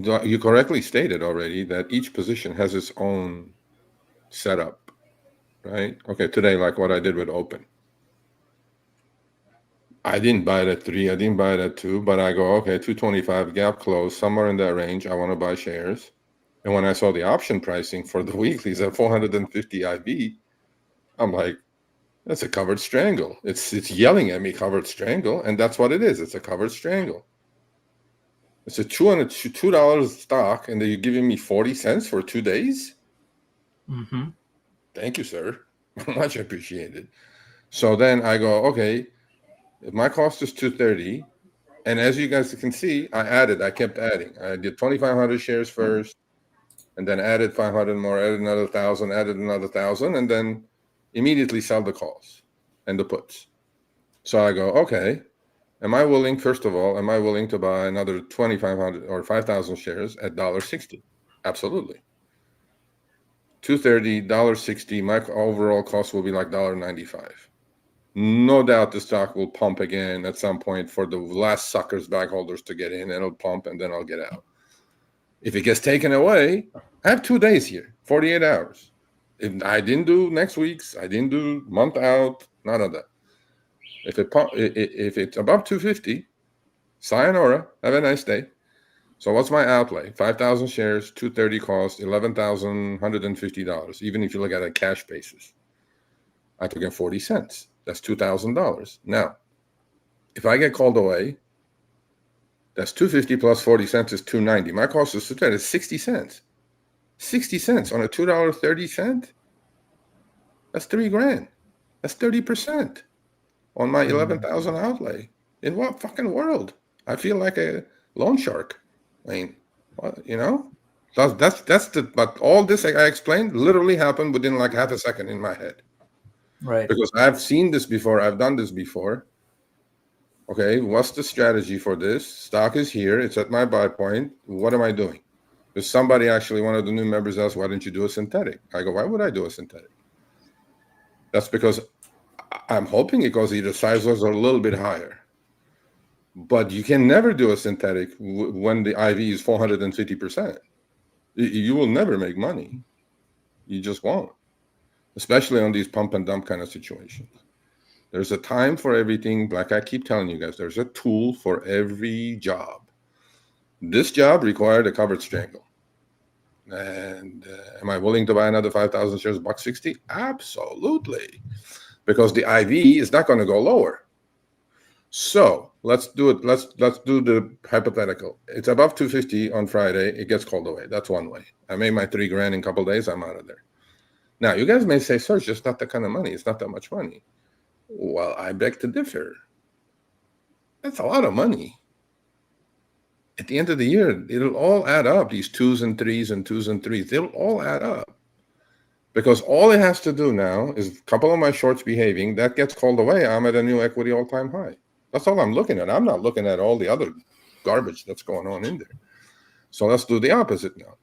You correctly stated already that each position has its own setup, right? Okay, today, like what I did with open. I didn't buy it at 3, I didn't buy it at 2, but I go, okay, 225 gap close, somewhere in that range, I want to buy shares. And when I saw the option pricing for the weeklies at 450 IV, I'm like, that's a covered strangle. It's yelling at me, covered strangle, and that's what it is. It's a covered strangle. It's a $2 stock, and you're giving me 40 cents for 2 days? Mm-hmm. Thank you, sir. Much appreciated. So then I go, okay, if my cost is 230, and as you guys can see, I kept adding. I did 2,500 shares first, and then added 500 more, added another 1,000, added another 1,000, and then immediately sell the calls and the puts. So I go, okay, first of all, am I willing to buy another 2,500 or 5,000 shares at $1.60? Absolutely. 230, $1.60, my overall cost will be like $1.95. No doubt the stock will pump again at some point for the last suckers, bag holders to get in. It'll pump and then I'll get out. If it gets taken away, I have 2 days here, 48 hours. If I didn't do next week's, I didn't do month out, none of that. If it's above 250, sayonara, have a nice day. So what's my outlay? 5,000 shares, 230 cost, $11,150. Even if you look at a cash basis, I took in 40 cents. That's $2,000. Now, if I get called away, that's 250 plus 40 cents is 290. My cost is 60 cents. 60 cents on a $2.30. That's $3,000. That's 30% on my 11,000 outlay. In what fucking world? I feel like a loan shark. I mean, what, but all this I explained literally happened within like half a second in my head. Right. Because I've seen this before. I've done this before. Okay, what's the strategy for this? Stock is here. It's at my buy point. What am I doing? Because somebody actually, one of the new members asked, why didn't you do a synthetic? I go, why would I do a synthetic? That's because I'm hoping it goes either sizes are a little bit higher. But you can never do a synthetic when the IV is 450%. You will never make money. You just won't. Especially on these pump and dump kind of situations. There's a time for everything. Like I keep telling you guys, there's a tool for every job. This job required a covered strangle. And am I willing to buy another 5,000 shares, $1.60? Absolutely. Because the IV is not going to go lower. So let's do it. Let's do the hypothetical. It's above 250 on Friday. It gets called away. That's one way. I made my $3,000 in a couple of days. I'm out of there. Now, you guys may say, sir, it's just not that kind of money. It's not that much money. Well, I beg to differ. That's a lot of money. At the end of the year, it'll all add up. These 2s and 3s and 2s and 3s, they'll all add up. Because all it has to do now is a couple of my shorts behaving. That gets called away. I'm at a new equity all-time high. That's all I'm looking at. I'm not looking at all the other garbage that's going on in there. So let's do the opposite now.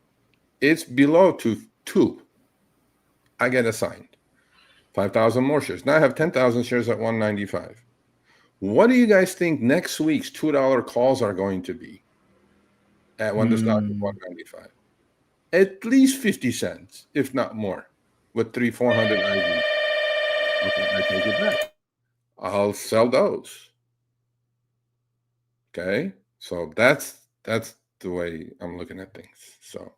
It's below 2. I get assigned 5,000 more shares. Now I have 10,000 shares at 195. What do you guys think next week's $2 calls are going to be at when the stock is 195? At least 50 cents, if not more, with 400 IV. Okay, I take it back. I'll sell those. Okay, so that's the way I'm looking at things. So